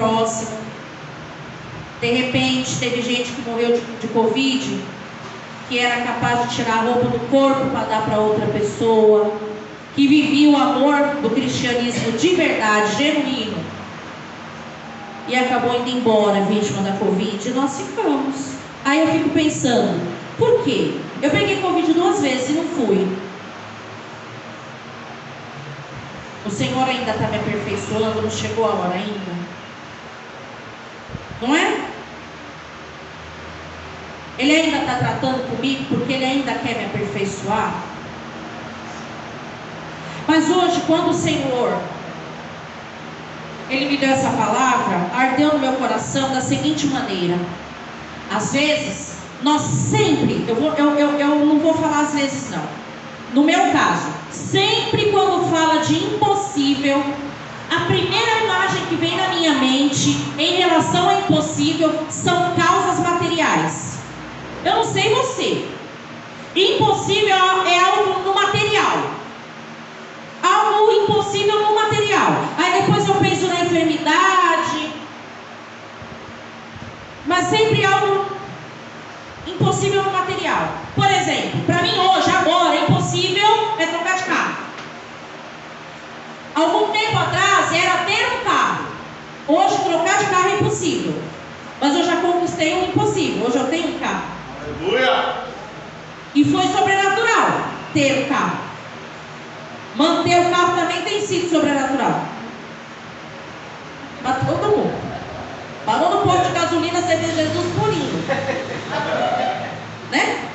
próximo. De repente, teve gente que morreu de Covid, que era capaz de tirar a roupa do corpo para dar para outra pessoa, que vivia o amor do cristianismo de verdade, genuíno, e acabou indo embora vítima da Covid, e nós ficamos. Aí eu fico pensando, por quê? Eu peguei Covid 2 vezes e não fui. O Senhor ainda está me aperfeiçoando, não chegou a hora ainda? Não é? Ele ainda está tratando comigo porque Ele ainda quer me aperfeiçoar. Mas hoje, quando o Senhor Ele me deu essa palavra, ardeu no meu coração da seguinte maneira: às vezes, nós sempre, eu não vou falar às vezes não, no meu caso, sempre quando fala de impossível, a primeira imagem que vem na minha mente em relação ao impossível são causas materiais. Eu não sei você, impossível é algo no material, algo impossível no material. Aí depois eu penso na enfermidade, mas sempre algo impossível no material. Por exemplo, para mim hoje, agora, impossível é trocar de carro. Algum tempo atrás era ter um carro. Hoje trocar de carro é impossível. Mas eu já conquistei um impossível. Hoje eu tenho um carro. Aleluia! E foi sobrenatural ter um carro. Manter o carro também tem sido sobrenatural. Para todo mundo. Parou no posto de gasolina, você vê Jesus pulinho. Né?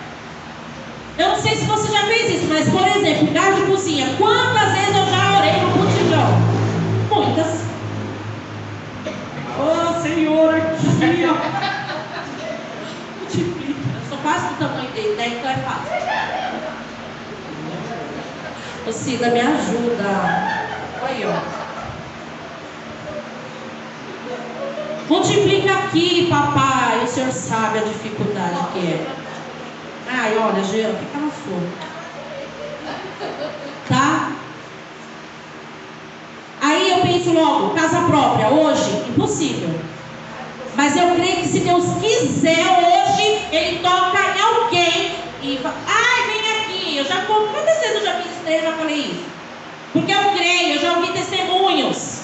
Eu não sei se você já fez isso, mas por exemplo, gás de cozinha. Quantas vezes eu já orei no botijão? Muitas. Oh Senhor, aqui ó. Multiplica. Eu sou quase do tamanho dele, né? Então é fácil. Ô Cida, me ajuda. Aí ó. Multiplica aqui, papai. O Senhor sabe a dificuldade que é. Ai, olha, Gelo, fica na sua. Tá? Aí eu penso logo, casa própria, hoje, impossível. Mas eu creio que se Deus quiser, hoje, Ele toca em alguém e fala, ai, vem aqui. Eu já, quantas vezes eu já ministrei, já falei isso? Porque eu creio, eu já ouvi testemunhos.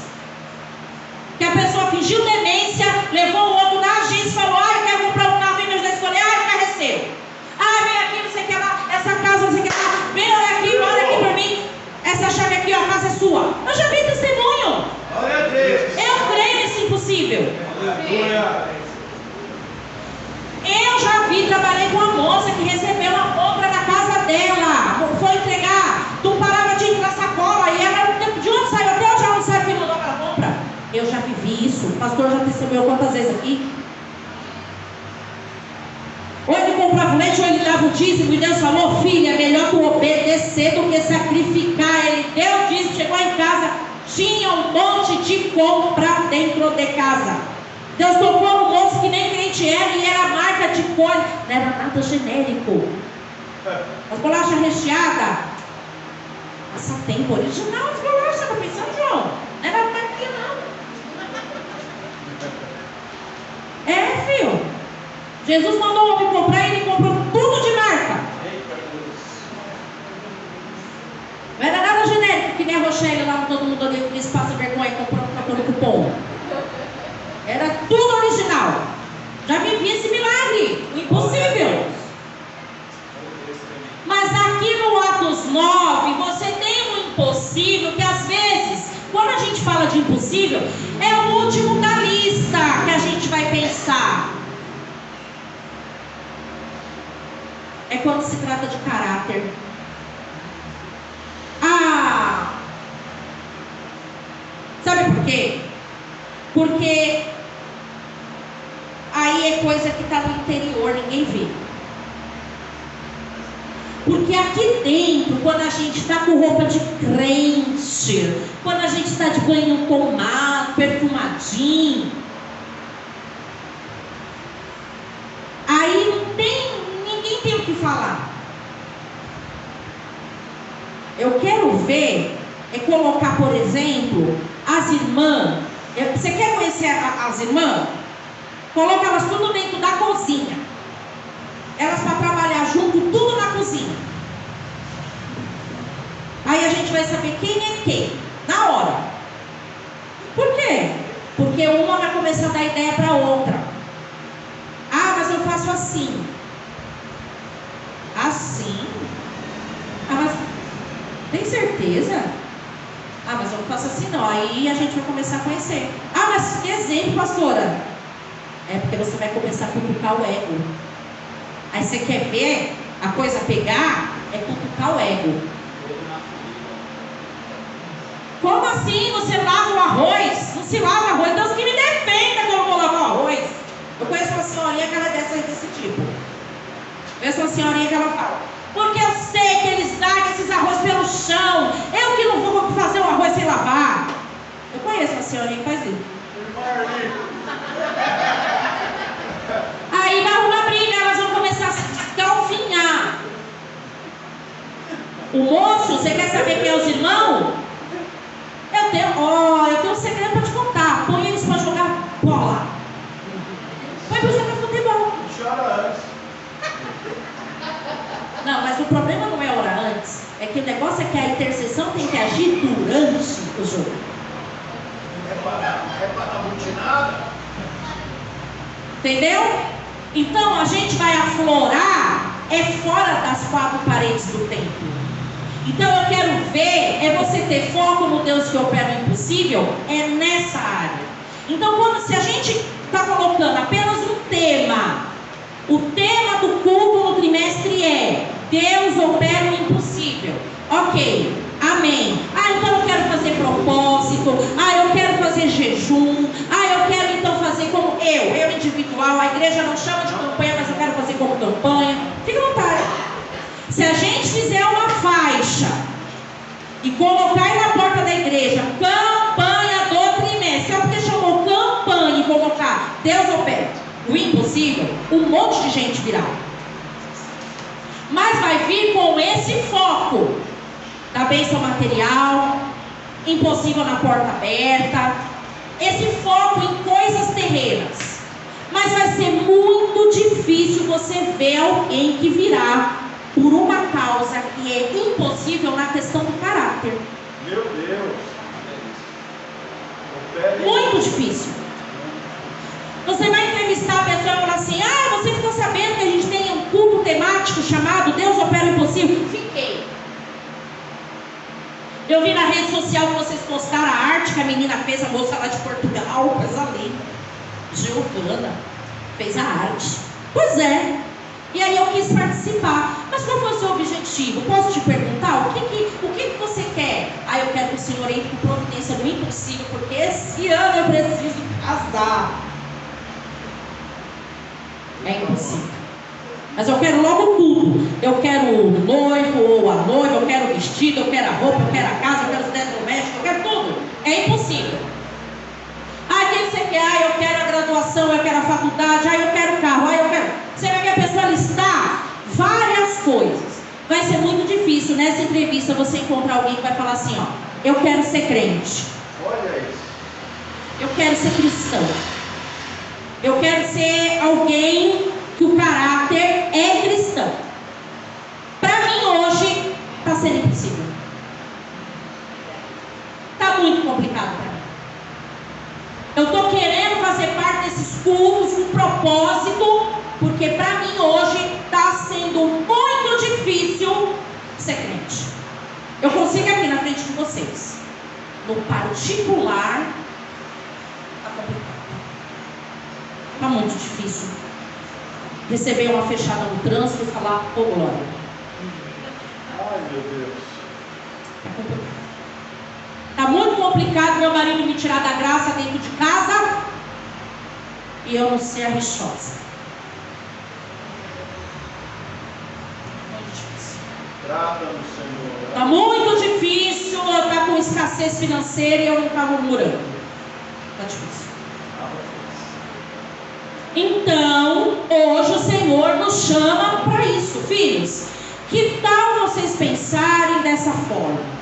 Que a pessoa fingiu demência, levou o outro na agência e falou, ai, eu quero comprar um carro, vem me ajudar a escolher, ai, o carro é seu. Ah, vem aqui, não sei o que lá, essa casa, não sei o que lá, vem, olha aqui pra mim, essa chave aqui, ó, a casa é sua. Eu já vi testemunho. Glória a Deus. Eu creio nesse impossível. Aleluia. Eu já vi, trabalhei com uma moça que recebeu uma compra na casa dela, foi entregar, tu parava de entrar sacola e ela, de onde saiu, até hoje ela não sabe quem mandou aquela compra. Eu já vivi isso, o pastor já testemunhou quantas vezes aqui. Ou ele comprava leite, ou ele dava o dízimo, e Deus falou, filha, é melhor tu obedecer do que sacrificar. Ele deu o dízimo, chegou em casa, tinha um monte de compra dentro de casa. Deus tocou no moço que nem crente era, e era marca de coisa, não era nada genérico. As bolachas recheadas, passatempo original, as bolachas, tá pensando, João? Não era marca não. É, filho. Jesus mandou o homem comprar e ele comprou tudo de marca. Não era nada genérico, que nem a Rochelle lá, todo mundo ali no espaço vergonha comprando cupom. Era tudo original. Já vivi esse milagre, o impossível. Mas aqui no Atos 9, você tem um impossível que às vezes, quando a gente fala de impossível, é o último da lista que a gente vai pensar. É quando se trata de caráter. Ah! Sabe por quê? Porque aí é coisa que está no interior, ninguém vê. Porque aqui dentro, quando a gente está com roupa de crente, quando a gente está de banho tomado, perfumadinho, aí não tem, ninguém tem o que falar. Eu quero ver, é colocar, por exemplo, as irmãs Você quer conhecer as irmãs? Coloca elas tudo dentro da cozinha. Elas para trabalhar junto, tudo na cozinha. Aí a gente vai saber quem é quem, na hora. Por quê? Porque uma vai começar a dar ideia para a outra. Ah, mas eu faço assim. Assim? Ah, mas tem certeza? Ah, mas eu não faço assim não. Aí a gente vai começar a conhecer. Ah, mas que exemplo, pastora? É porque você vai começar a cutucar o ego. Aí você quer ver a coisa pegar, é cutucar o ego. Como assim você lava o arroz? Não se lava arroz. Deus que me defenda que eu não vou lavar o arroz. Eu conheço uma senhorinha que ela é desse tipo. Conheço uma senhorinha que ela fala: porque eu sei que eles largam esses arroz pelo chão. Eu que não vou fazer o arroz sem lavar. Eu conheço uma senhorinha que faz isso. Aí vai uma briga, elas vão começar a se calvinhar. O moço, você quer saber quem é os irmãos? Eu tenho um segredo para te contar. Põe eles para jogar bola. Põe para jogar futebol. Chora antes. Não, mas o problema não é orar antes. É que o negócio é que a intercessão tem que agir durante o jogo. É para dar mutinada? Entendeu? Então a gente vai aflorar fora das quatro paredes do templo. Então eu quero ver, você ter foco no Deus que opera o impossível, nessa área. Então se a gente está colocando apenas um tema, o tema do culto no trimestre é Deus opera o impossível. Ok, amém. Então eu quero fazer propósito. Eu quero fazer jejum. Eu quero então fazer como eu individual. A igreja não chama de campanha, mas eu quero fazer como campanha. Fica à vontade. Se a gente fizer uma faixa e colocar aí na porta da igreja, campanha do trimestre, só porque chamou campanha e colocar Deus opera o impossível, um monte de gente virá. Mas vai vir com esse foco da bênção material, impossível na porta aberta, esse foco em coisas terrenas. Mas vai ser muito difícil você ver alguém que virá por uma causa que é impossível na questão do caráter. Meu Deus. Muito difícil. Você vai entrevistar a pessoa e falar assim: você ficou sabendo que a gente tem um culto temático chamado Deus opera o impossível? Fiquei. Eu vi na rede social que vocês postaram a arte que a menina fez, a moça lá de Portugal, coisa linda. Giovana fez a arte. Pois é. E aí eu quis participar. Mas qual foi o seu objetivo? Posso te perguntar? O que você quer? Eu quero que o Senhor entre com providência no impossível, porque esse ano eu preciso casar. É impossível. Mas eu quero logo tudo. Eu quero o noivo ou a noiva, eu quero o vestido, eu quero a roupa, eu quero a casa, eu quero os eletrodomésticos, eu quero tudo. É impossível. O que você quer? Eu quero a graduação, eu quero a faculdade, eu quero o carro, eu quero... Você vai ver a pessoa listar várias coisas. Vai ser muito difícil nessa entrevista você encontrar alguém que vai falar assim: eu quero ser crente. Olha isso. Eu quero ser cristão. Eu quero ser alguém que o caráter é cristão. Para mim hoje está sendo impossível. Está muito complicado para mim. Eu estou querendo fazer parte desses cultos com propósito, porque para mim hoje está sendo muito difícil ser crente. Eu consigo aqui na frente de vocês. No particular, está complicado. Está muito difícil receber uma fechada no trânsito e falar: ô glória. Ai, meu Deus. Está complicado. Está muito complicado meu marido me tirar da graça dentro de casa e eu não ser a rixosa. Muito difícil. Trata-nos, Senhor. Está muito difícil eu estar com escassez financeira e eu não estar murmurando. Está difícil. Então, hoje o Senhor nos chama para isso, filhos. Que tal vocês pensarem dessa forma?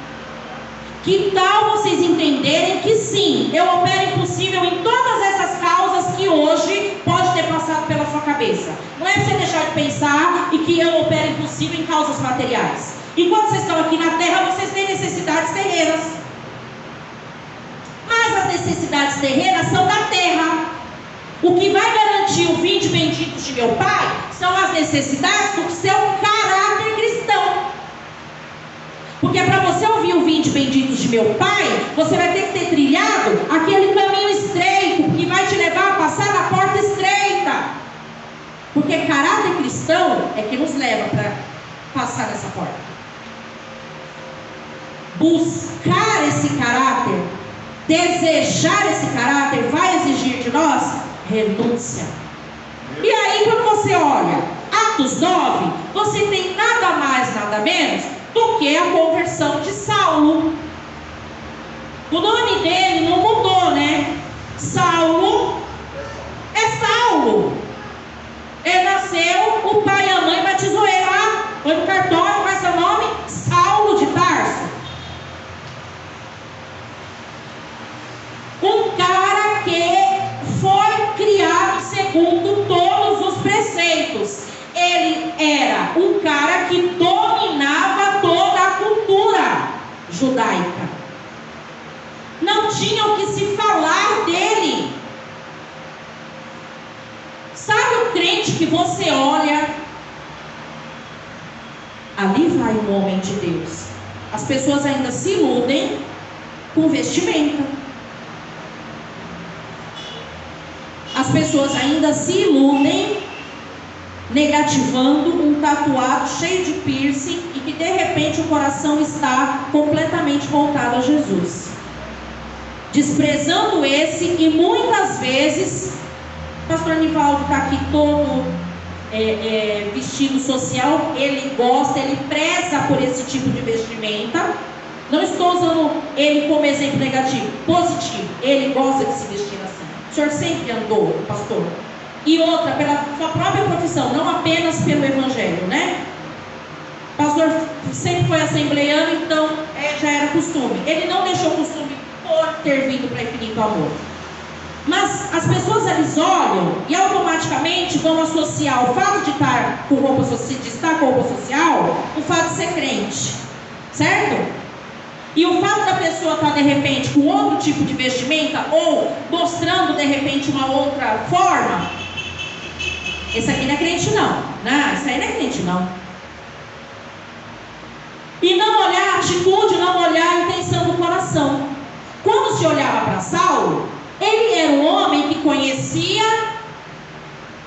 Que tal vocês entenderem que sim, eu opero impossível em todas essas causas que hoje pode ter passado pela sua cabeça. Não é para você deixar de pensar e que eu opero impossível em causas materiais. Enquanto vocês estão aqui na terra, vocês têm necessidades terrenas. Mas as necessidades terrenas são da terra. O que vai garantir o vinde benditos de meu Pai são as necessidades do seu caráter cristão. Porque para você ouvir o vinde benditos de meu Pai, você vai ter que ter trilhado aquele caminho estreito, que vai te levar a passar na porta estreita. Porque caráter cristão é que nos leva para passar nessa porta. Buscar esse caráter, desejar esse caráter, vai exigir de nós renúncia. E aí, quando você olha Atos 9, você tem nada mais, nada menos do que a conversão de Saulo. O nome dele não mudou, né? Saulo é Saulo. Ele nasceu, o pai e a mãe batizou ele lá, foi no cartório, qual é seu nome? Saulo de Tarso. Um cara que foi criado segundo todos os preceitos. Ele era um cara que dominava toda a cultura judaica. Não tinha o que se falar dele. Sabe o crente que você olha? Ali vai um homem de Deus. As pessoas ainda se iludem com vestimenta. As pessoas ainda se iludem negativando um tatuado cheio de piercing e que de repente o coração está completamente voltado a Jesus, desprezando esse. E muitas vezes o pastor Nivaldo está aqui todo vestido social, ele gosta, ele preza por esse tipo de vestimenta. Não estou usando ele como exemplo negativo, positivo. Ele gosta de se vestir assim. O senhor sempre andou, pastor. E outra, pela sua própria profissão, não apenas pelo evangelho, né? O pastor sempre foi assembleiano, então já era costume. Ele não deixou costume por ter vindo para Infinito Amor. Mas as pessoas, eles olham e automaticamente vão associar o fato de estar com roupa social, o fato de ser crente, certo? E o fato da pessoa estar de repente com outro tipo de vestimenta ou mostrando de repente uma outra forma, esse aqui não é crente não, né? Isso aí não é crente não. E não olhar a atitude, não olhar a intenção do coração. Quando se olhava para Saulo, ele era um homem que conhecia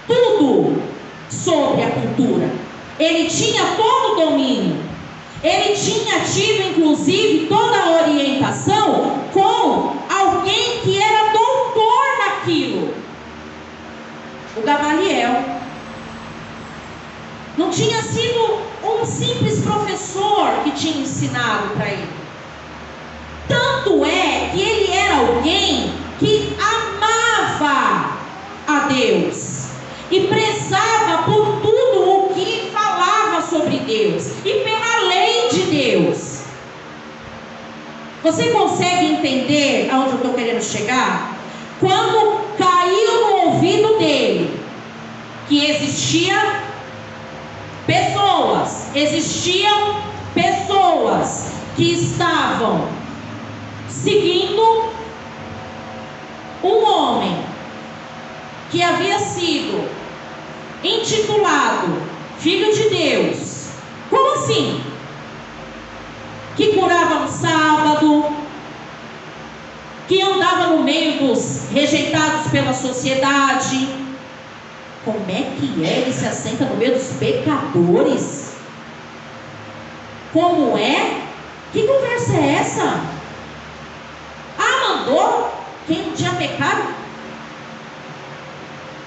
tudo sobre a cultura. Ele tinha todo o domínio. Ele tinha tido, inclusive, toda a orientação com alguém que era doutor naquilo. O Gamaliel. Não tinha sido um simples professor que tinha ensinado para ele. Tanto é que ele era alguém que amava a Deus e prezava por tudo o que falava sobre Deus e pela lei de Deus. Você consegue entender aonde eu estou querendo chegar? Quando caiu no ouvido dele que existiam pessoas que estavam seguindo um homem que havia sido intitulado Filho de Deus. Como assim? Que curava no sábado, que andava no meio dos rejeitados pela sociedade. Como é que ele se assenta no meio dos pecadores? Como é? Que conversa é essa? Ah, mandou quem não tinha pecado?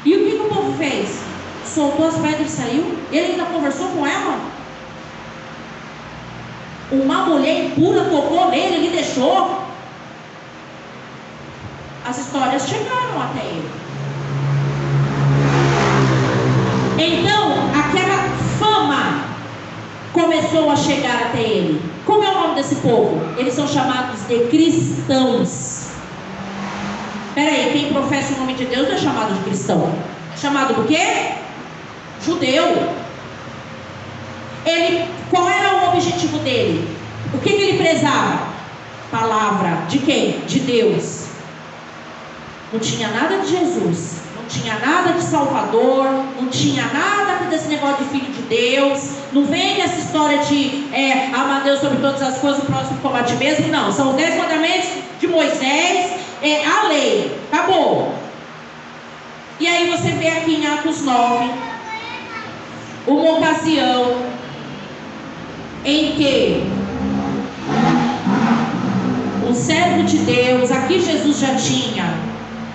E o que o povo fez? Soltou as pedras e saiu? Ele ainda conversou com ela? Uma mulher impura tocou nele, ele deixou. As histórias chegaram até ele. Então, aquela fama começou a chegar até ele. Como é o nome desse esse povo? Eles são chamados de cristãos. Peraí, quem professa o nome de Deus não é chamado de cristão. É chamado do quê? Judeu. Qual era o objetivo dele? O que ele prezava? Palavra. De quem? De Deus. Não tinha nada de Jesus. Não tinha nada de Salvador. Não tinha nada desse negócio de Filho de Deus. Não vem essa história de amar Deus sobre todas as coisas, o próximo como a ti mesmo. Não, são os 10 mandamentos de Moisés, a lei. Acabou. E aí você vê aqui em Atos 9 uma ocasião em que um servo de Deus, aqui Jesus já tinha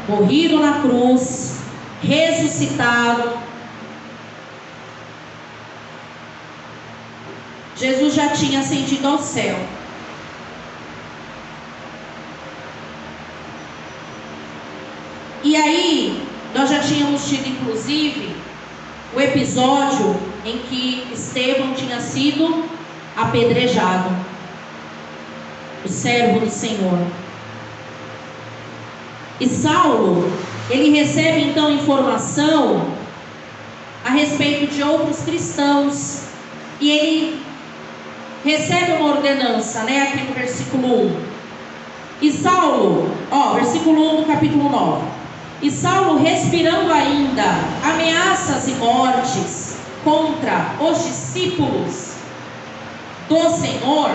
morrido na cruz, ressuscitado. Jesus já tinha ascendido ao céu. E aí, nós já tínhamos tido inclusive o episódio em que Estevão tinha sido apedrejado, o servo do Senhor. E Saulo, ele recebe então informação a respeito de outros cristãos, e ele recebe uma ordenança, aqui no versículo 1. E Saulo, versículo 1 do capítulo 9. E Saulo, respirando ainda ameaças e mortes contra os discípulos do Senhor,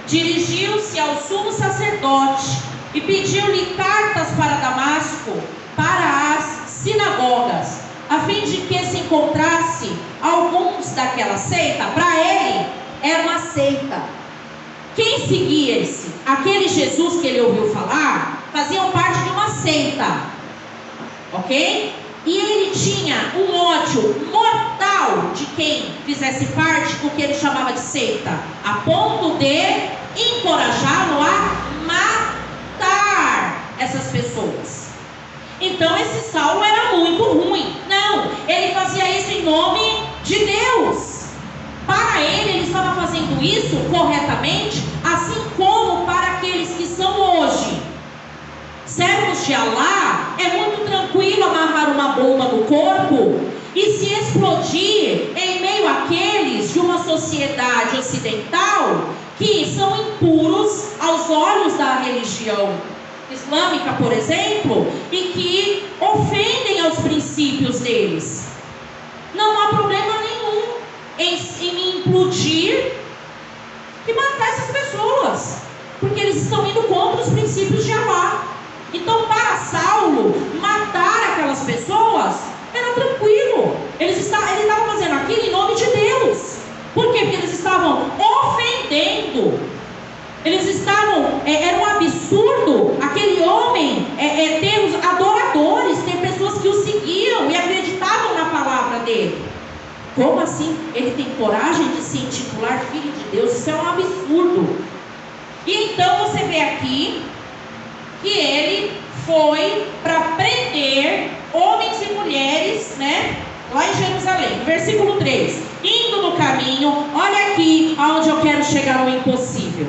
dirigiu-se ao sumo sacerdote e pediu-lhe cartas para Damasco, para as sinagogas, a fim de que se encontrasse alguns daquela seita. Para ele era uma seita. Quem seguia aquele Jesus que ele ouviu falar, faziam parte de uma seita, ok? E ele tinha um ódio mortal de quem fizesse parte do que ele chamava de seita, a ponto de encorajá-lo a matar essas pessoas. Então esse Saulo era muito ruim. Não, ele fazia isso em nome de Deus. Para ele estava fazendo isso corretamente, assim como para aqueles que são hoje servos de Alá. É muito tranquilo amarrar uma bomba no corpo e se explodir em meio àqueles de uma sociedade ocidental que são impuros aos olhos da religião islâmica, por exemplo, e que ofendem aos princípios deles. Não há problema nenhum em implodir e matar essas pessoas, porque eles estão indo contra os princípios de Alá. Então, para Saulo, matar aquelas pessoas era tranquilo. Ele estava fazendo aquilo em nome de Deus. Por quê? Porque eles estavam ofendendo. Eles estavam, era um absurdo aquele homem ter os adoradores, ter pessoas que o seguiam e acreditavam na palavra dele. Como assim? Ele tem coragem de se intitular filho de Deus? Isso é um absurdo. E então você vê aqui que ele foi para prender homens e mulheres, lá em Jerusalém. Versículo 3. Indo no caminho, olha aqui aonde eu quero chegar no impossível.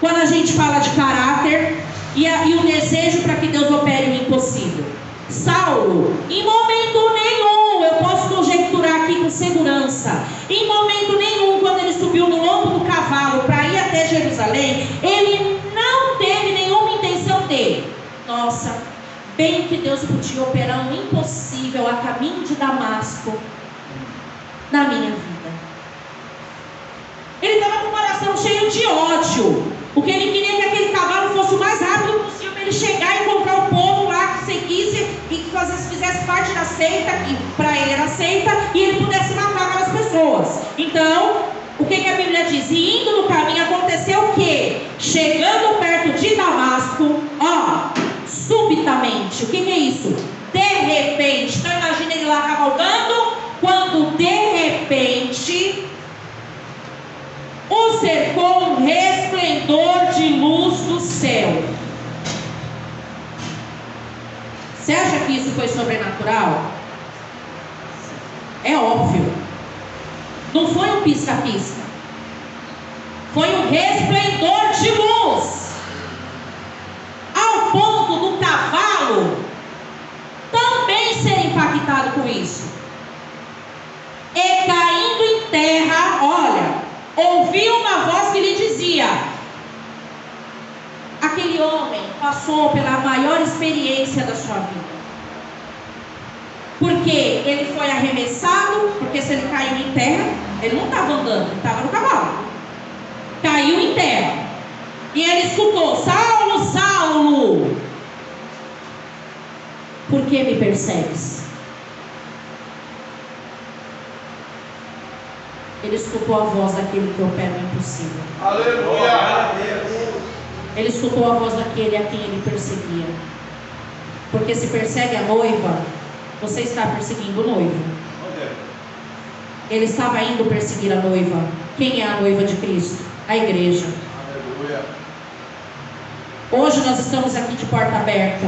Quando a gente fala de caráter e o desejo para que Deus opere o impossível. Saulo, em momento nenhum, eu posso conjecturar aqui com segurança, em momento nenhum, quando ele subiu no lombo do cavalo para ir até Jerusalém, ele não teve nenhuma intenção dele. Nossa, bem que Deus podia operar um impossível a caminho de Damasco na minha vida. Ele estava com o coração cheio de ódio. O que ele queria é que aquele cavalo fosse o mais rápido possível para ele chegar e encontrar o povo lá que seguisse e que fizesse parte da seita, que para ele era seita, e ele pudesse matar aquelas pessoas. Então, o que a Bíblia diz? E indo no caminho, aconteceu o quê? Chegando perto de Damasco, subitamente, o que é isso? De repente. Então imagina ele lá cavalgando, quando de repente o cercou um resplendor de luz do céu. Você acha que isso foi sobrenatural? É óbvio. Não foi um pisca-pisca. Foi um resplendor de luz, ao ponto do cavalo também ser impactado com isso. E caindo em terra, olha, ouviu uma voz que lhe dizia: aquele homem passou pela maior experiência da sua vida. Porque ele foi arremessado, porque se ele caiu em terra, ele não estava andando, ele estava no cavalo. Caiu em terra. E ele escutou: Saulo, Saulo, por que me persegues? Ele escutou a voz daquele que opera o impossível. Aleluia! Ele escutou a voz daquele a quem ele perseguia. Porque se persegue a noiva, você está perseguindo o noivo. Ele estava indo perseguir a noiva. Quem é a noiva de Cristo? A igreja. Aleluia! Hoje nós estamos aqui de porta aberta,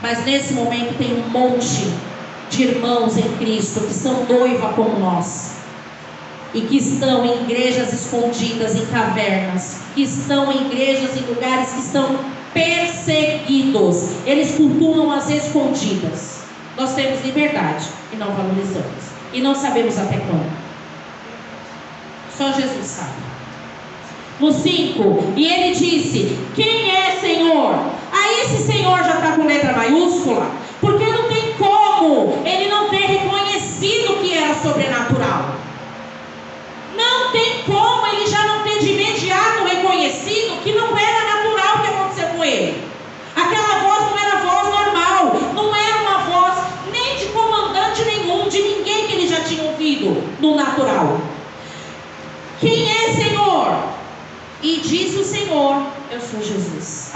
mas nesse momento tem um monte de irmãos em Cristo que são noiva como nós, e que estão em igrejas escondidas, em cavernas, que estão em igrejas, em lugares que estão perseguidos. Eles cultuam as escondidas. Nós temos liberdade e não valorizamos, e não sabemos até quando. Só Jesus sabe. No 5, e ele disse: quem é Senhor? Aí esse Senhor já está com letra maiúscula, porque não tem como ele não ter reconhecido que era sobrenatural. Não tem como ele já não ter de imediato reconhecido que não era natural o que aconteceu com ele. Aquela voz não era voz normal, não era uma voz nem de comandante nenhum, de ninguém que ele já tinha ouvido no natural. Quem é Senhor? E disse o Senhor: eu sou Jesus.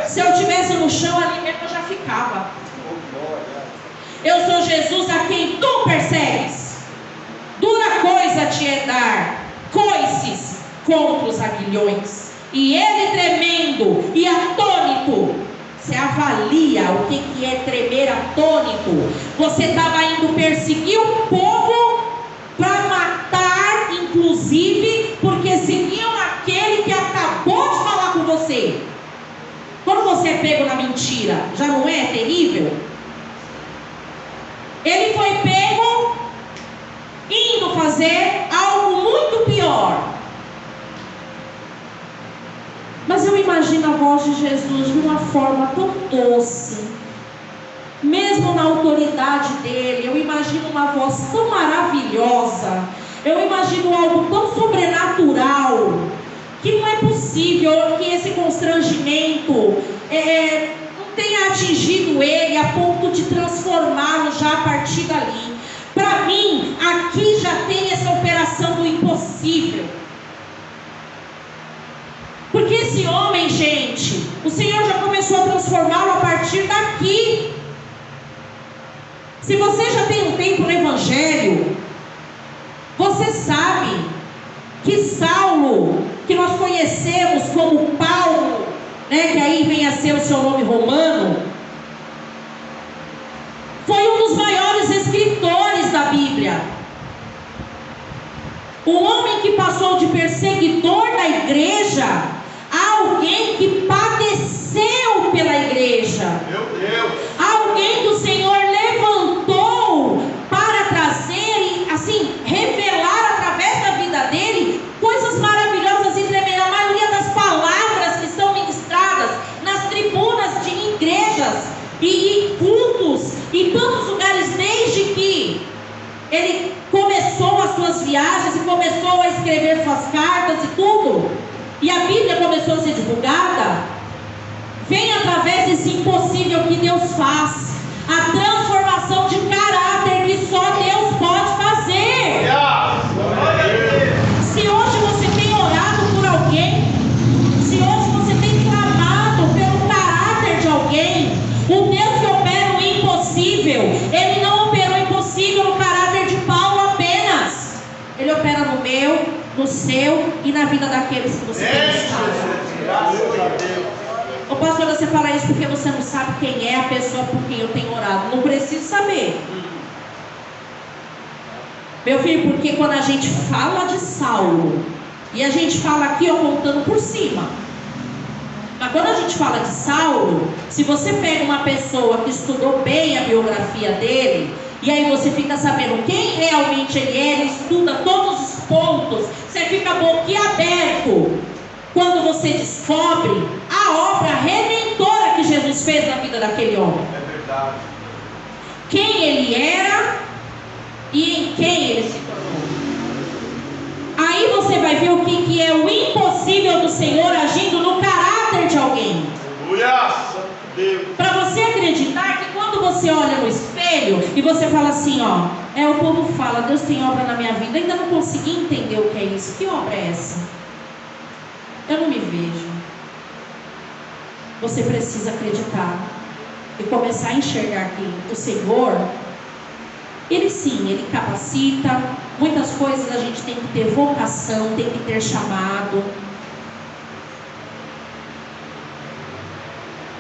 Se eu tivesse no chão ali mesmo, eu já ficava. Eu sou Jesus a quem tu persegues. Dura coisa te é dar coices contra os aguilhões. E ele, tremendo e atônito, você avalia o que é tremer atônito. Você estava indo perseguir o povo para matar, inclusive, porque seguiam aquele que acabou de falar com você. Quando você é pego na mentira, já não é terrível? Ele foi pego indo fazer algo muito pior. Mas eu imagino a voz de Jesus de uma forma tão doce, mesmo na autoridade dele. Eu imagino uma voz tão maravilhosa, eu imagino algo tão sobrenatural, que não é possível que esse constrangimento não tenha atingido ele a ponto de transformá-lo já a partir dali. Para mim, aqui já tem essa operação do impossível. Porque esse homem, gente, o Senhor já começou a transformá-lo a partir daqui. Se você já tem um tempo no Evangelho, você sabe que Saulo, que nós conhecemos como Paulo, né, que aí vem a ser o seu nome romano, foi um dos maiores escritores da Bíblia. Um homem que passou de perseguidor da igreja a alguém que padeceu pela igreja. Meu Deus! Alguém que o Senhor levantou para trazer e assim revelar através da vida dele coisas maravilhosas e tremendas. A maioria das palavras que são ministradas nas tribunas de igrejas e cultos e tantos lugares, desde que ele começou as suas viagens e começou a escrever suas cartas e tudo, e a Bíblia começou a ser divulgada, vem através desse impossível que Deus faz, a transformação de caráter que só Deus pode fazer. Se hoje você tem orado por alguém, se hoje você tem clamado pelo caráter de alguém, o Deus que opera o impossível, Ele não operou o impossível no caráter de Paulo apenas, Ele opera no meu, no seu e na vida daqueles que você tem estado. Graças a Deus. Ô pastor, você fala isso porque você não sabe quem é a pessoa por quem eu tenho orado. Não preciso saber. Meu filho, porque quando a gente fala de Saulo, e a gente fala aqui, ó, contando por cima. Mas quando a gente fala de Saulo, se você pega uma pessoa que estudou bem a biografia dele, e aí você fica sabendo quem realmente ele é, ele estuda todos os pontos, você fica boquiaberto quando você descobre a obra redentora que Jesus fez na vida daquele homem. É verdade. Quem ele era e em quem ele se tornou. Aí você vai ver o que é o impossível do Senhor agindo no caráter de alguém. Aleluia, Santo Deus. Para você acreditar que quando você olha no espelho e você fala assim, ó, o povo fala, Deus tem obra na minha vida, ainda não consegui entender o que é isso. Que obra é essa? Eu não me vejo. Você precisa acreditar e começar a enxergar que o Senhor, Ele sim, Ele capacita. Muitas coisas a gente tem que ter vocação, tem que ter chamado.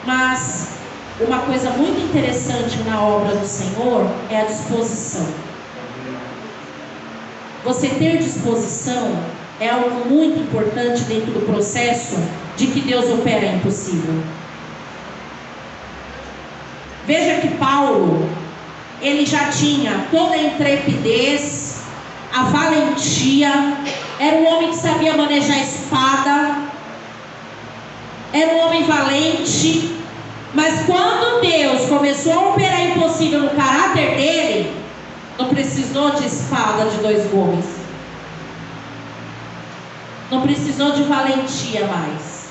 Mas uma coisa muito interessante na obra do Senhor é a disposição. Você ter disposição é algo muito importante dentro do processo de que Deus opera impossível. Veja que Paulo, ele já tinha toda a intrepidez, a valentia, era um homem que sabia manejar a espada, era um homem valente, mas quando Deus começou a operar impossível no caráter dele, não precisou de espada de 2 gumes, não precisou de valentia mais,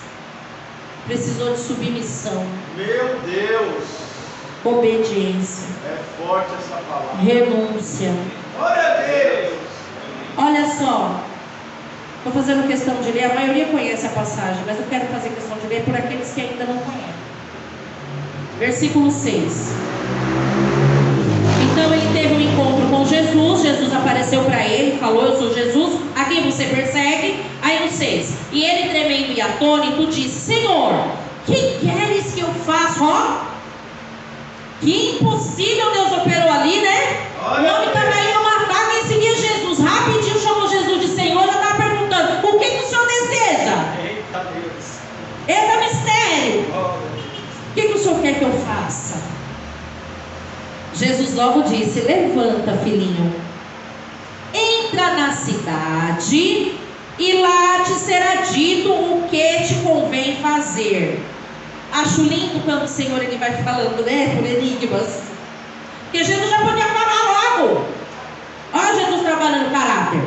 precisou de submissão. Meu Deus, obediência, é forte essa palavra. renúncia. Glória a Deus. Olha só, estou fazendo questão de ler, a maioria conhece a passagem, mas eu quero fazer questão de ler por aqueles que ainda não conhecem. Versículo 6. Então ele teve um encontro com Jesus, Jesus apareceu para ele, falou, eu sou Jesus, a quem você persegue? Aí no 6, e ele tremendo e atônito disse, Senhor, que queres que eu faça? Ó, que impossível Deus operou ali, né? O homem estava indo matar quem seguia Jesus, rapidinho chamou Jesus de Senhor, já estava perguntando, o que o Senhor deseja? Eita Deus. Esse é o mistério. O que o Senhor quer que eu faça? Jesus logo disse, levanta, filhinho, entra na cidade e lá te será dito o que te convém fazer. Acho lindo quando o Senhor ele vai falando, né, por enigmas, porque Jesus já podia falar logo. Olha Jesus trabalhando o caráter.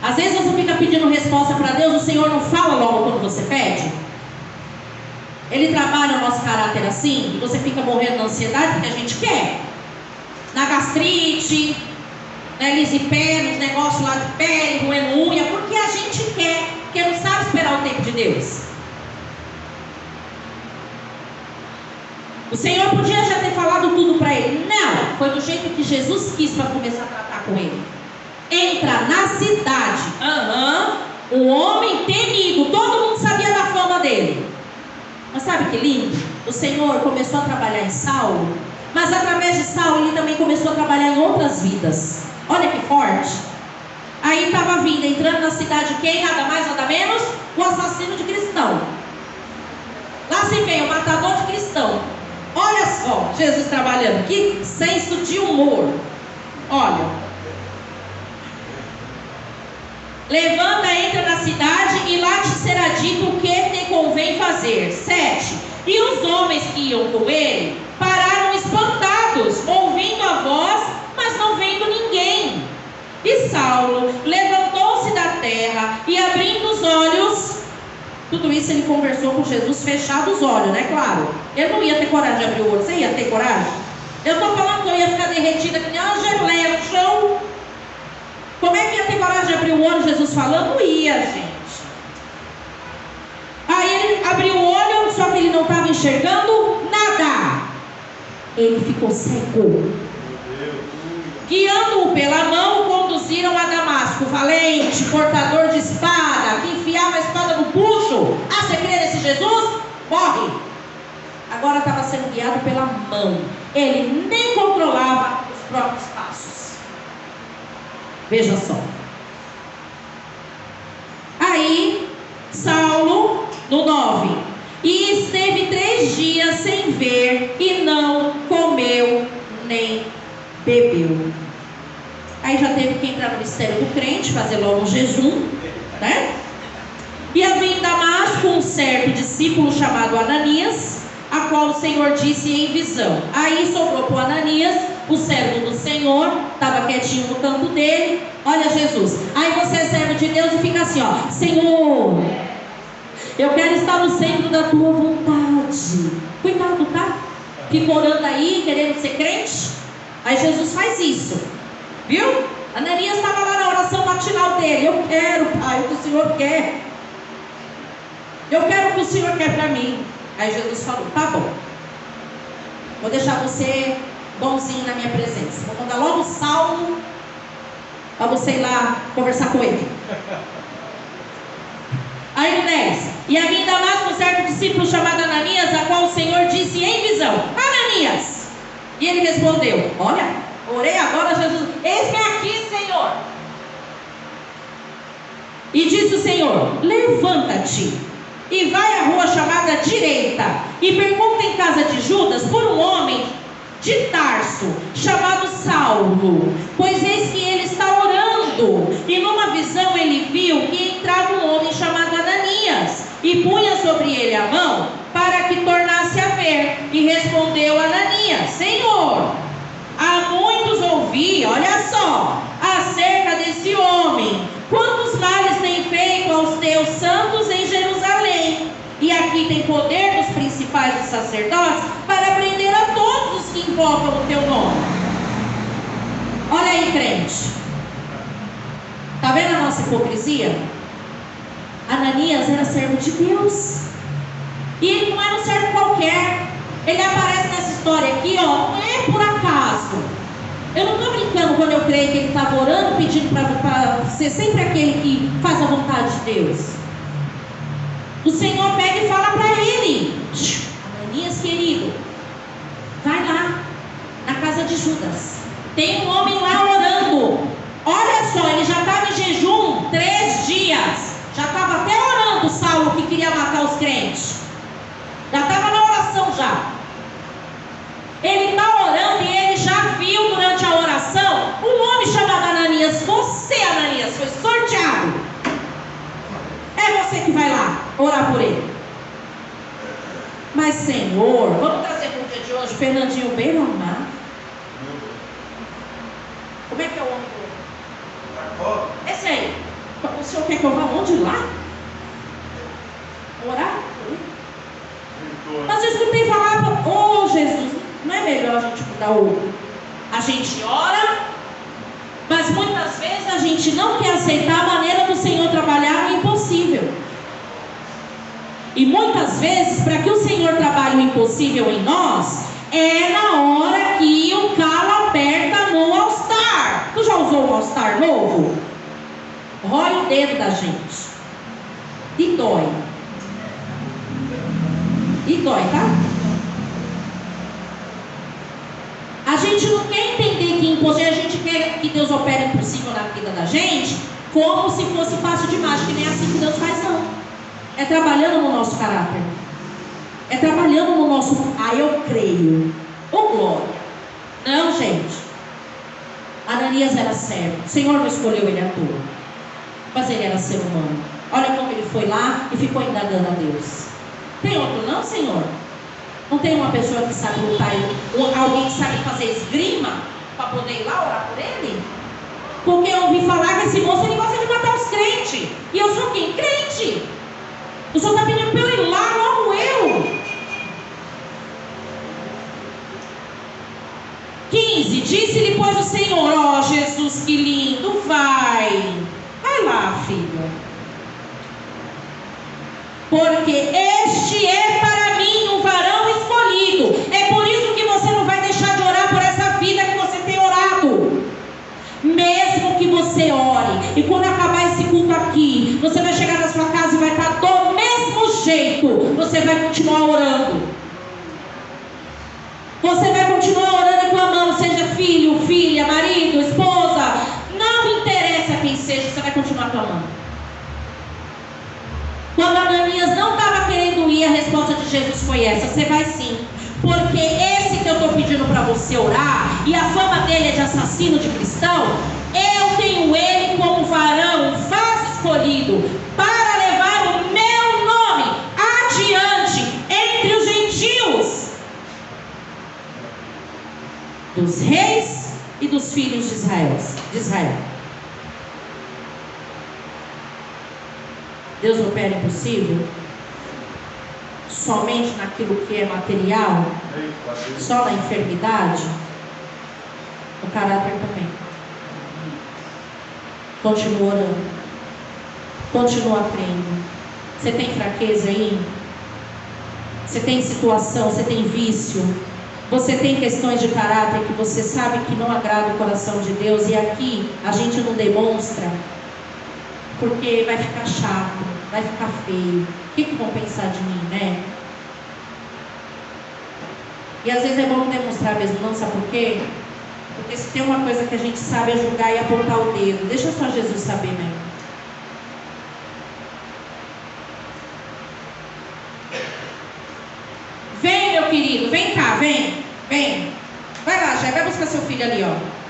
Às vezes você fica pedindo resposta para Deus, o Senhor não fala logo quando você pede. Ele trabalha o nosso caráter assim, e você fica morrendo na ansiedade porque a gente quer. Na gastrite, na lisipé, nos negócios lá de pele, roendo unha, porque a gente quer, porque não sabe esperar o tempo de Deus. O Senhor podia já ter falado tudo para ele. Não, foi do jeito que Jesus quis para começar a tratar com ele. Entra na cidade. Um homem temido, todo mundo sabia da fama dele. Mas sabe que lindo? O Senhor começou a trabalhar em Saulo, mas através de Saulo ele também começou a trabalhar em outras vidas. Olha que forte. Aí estava vindo, entrando na cidade quem? Nada mais, nada menos, o assassino de cristão. Lá se vem o matador de cristão. Olha só, Jesus trabalhando, que senso de humor. Olha, levanta, entra na cidade e lá te será dito o que te convém fazer. 7. E os homens que iam com ele pararam espantados, ouvindo a voz, mas não vendo ninguém. E Saulo levantou-se da terra e abrindo os olhos, tudo isso ele conversou com Jesus fechados os olhos, né? Claro, ele não ia ter coragem de abrir o olho. Você ia ter coragem? Eu estou falando que eu ia ficar derretida que nem uma geleia no chão. Como é que ia ter coragem de abrir o olho, Jesus falando? Não ia, gente. Aí ele abriu o olho, só que ele não estava enxergando nada. Ele ficou cego. Guiando-o pela mão, conduziram a Damasco, valente, portador de espada, que enfiava a espada no puxo. Ah, você crê nesse Jesus? Morre. Agora estava sendo sendo guiado pela mão. Ele nem controlava os próprios passos. Veja só. Aí, Saulo, no 9, e esteve 3 dias sem ver, e não comeu nem bebeu. Aí já teve que entrar no mistério do crente, fazer logo um jejum, né? E havia em Damasco um certo discípulo chamado Ananias, a qual o Senhor disse em visão. Aí sobrou para o Ananias, o servo do Senhor, estava quietinho no canto dele. Olha Jesus, aí você é servo de Deus e fica assim, ó: Senhor, eu quero estar no centro da tua vontade. Cuidado, tá? Fica orando aí, querendo ser crente. Aí Jesus faz isso, viu? Ananias estava lá na oração matinal dele: eu quero, Pai, o que o Senhor quer. Eu quero o que o Senhor quer para mim. Aí Jesus falou: tá bom, vou deixar você bonzinho na minha presença. Vou mandar logo Saulo para você ir lá conversar com ele. Aí no 10: e havia em Damasco um certo discípulo chamado Ananias, a qual o Senhor disse em visão: Ananias. E ele respondeu: olha, orei agora, Jesus, eis-me aqui, Senhor. E disse o Senhor: levanta-te e vai à rua chamada Direita, e pergunta em casa de Judas por um homem de Tarso, chamado Saulo, pois eis que ele está orando. E numa visão ele viu que entrava um homem chamado Ananias, e punha sobre ele a mão, para que tornasse a ver. E respondeu Ananias: Senhor, há muitos ouvi, olha só, acerca desse homem, quantos males tem feito aos teus santos em Jerusalém. E aqui tem poder dos principais dos sacerdotes para prender a todos os que invocam o teu nome. Olha aí, crente. Está vendo a nossa hipocrisia? Ananias era servo de Deus. E ele não era um servo qualquer. Ele aparece nessa história aqui, ó, não é por acaso. Eu não estou brincando quando eu creio que ele estava orando, pedindo para ser sempre aquele que faz a vontade de Deus. O Senhor pega e fala para ele: Ananias, querido, vai lá na casa de Judas, tem um homem lá orando. Olha só, ele já estava em jejum 3 dias, já estava até orando. Saulo, que queria matar os crentes, já estava na oração já. Ele está orando e ele já viu durante a oração um homem chamado Ananias. Você, Ananias, foi sorteado. É você que vai lá orar por ele. Mas, Senhor, vamos trazer para o dia de hoje Fernandinho bem normal. Como é que é o homem do... Esse aí. O senhor quer que eu vá onde lá? Orar por ele? Mas eu escutei falar: oh Jesus, não é melhor a gente mudar o... A gente ora, mas muitas vezes a gente não quer aceitar a maneira do Senhor trabalhar no impossível. E muitas vezes, para que o Senhor trabalhe o impossível em nós, é na hora que o calo aperta no All-Star. Tu já usou um All-Star novo? Rói o dedo da gente. E dói. E dói, tá? A gente não quer entender que impossível, a gente quer que Deus opere impossível na vida da gente, como se fosse fácil de mágica, que nem assim que Deus faz, não. É trabalhando no nosso caráter. É trabalhando no nosso... eu creio. Ô glória. Não, gente. Ananias era servo. O Senhor não escolheu ele à toa. Mas ele era ser humano. Olha como ele foi lá e ficou indagando a Deus. Tem outro não, Senhor? Não tem uma pessoa que sabe lutar, alguém que sabe fazer esgrima para poder ir lá orar por ele? Porque eu ouvi falar que esse moço ele gosta de matar os crentes. E eu sou quem? Crente. O Senhor está pedindo para eu ir lá, logo eu. 15. Disse-lhe, pois, o Senhor: ó Jesus, que lindo, vai lá, filho, porque este é para mim um varão escolhido. É por isso que você não vai deixar de orar por essa vida que você tem orado. Mesmo que você ore, e quando acabar esse culto aqui, você vai chegar na sua casa e vai estar do mesmo jeito. Você vai continuar orando. Quando Ananias não estava querendo ir, a resposta de Jesus foi essa: você vai sim. Porque esse que eu estou pedindo para você orar, e a fama dele é de assassino de cristão, eu tenho ele como varão, vaso escolhido, para levar o meu nome adiante entre os gentios, dos reis e dos filhos de Israel. Deus opera impossível? Somente naquilo que é material? Só na enfermidade? O caráter também. Continua orando. Continua crendo. Você tem fraqueza aí? Você tem situação, você tem vício? Você tem questões de caráter que você sabe que não agrada o coração de Deus, e aqui a gente não demonstra, porque vai ficar chato, vai ficar feio. O que vão pensar de mim, né? E às vezes é bom não demonstrar mesmo, não, sabe por quê? Porque se tem uma coisa que a gente sabe é julgar e apontar o dedo. Deixa só Jesus saber mesmo. Vem, meu querido, vem cá, vem. Vai lá, já vai buscar seu filho ali, ó.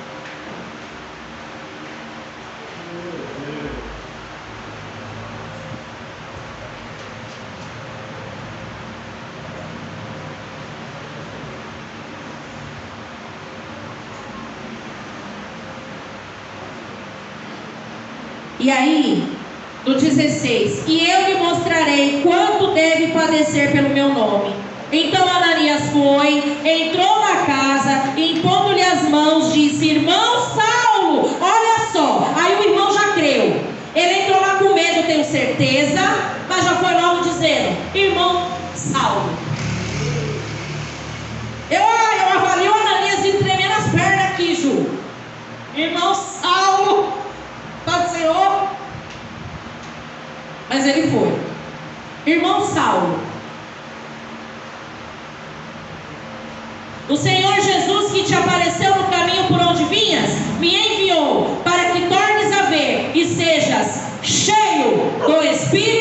E aí, no 16: e eu lhe mostrarei quanto deve padecer pelo meu nome. Então Ananias foi, entrou na casa, impondo-lhe as mãos, disse: irmão Saulo, olha só. Aí o irmão já creu. Ele entrou lá com medo, tenho certeza, mas já foi logo dizendo: irmão Saulo. Eu avalio Ananias de tremer nas pernas aqui, Ju. Irmão Saulo, Pai do Senhor. Mas ele foi. Irmão Saulo, o Senhor Jesus, que te apareceu no caminho por onde vinhas, me enviou para que tornes a ver e sejas cheio do Espírito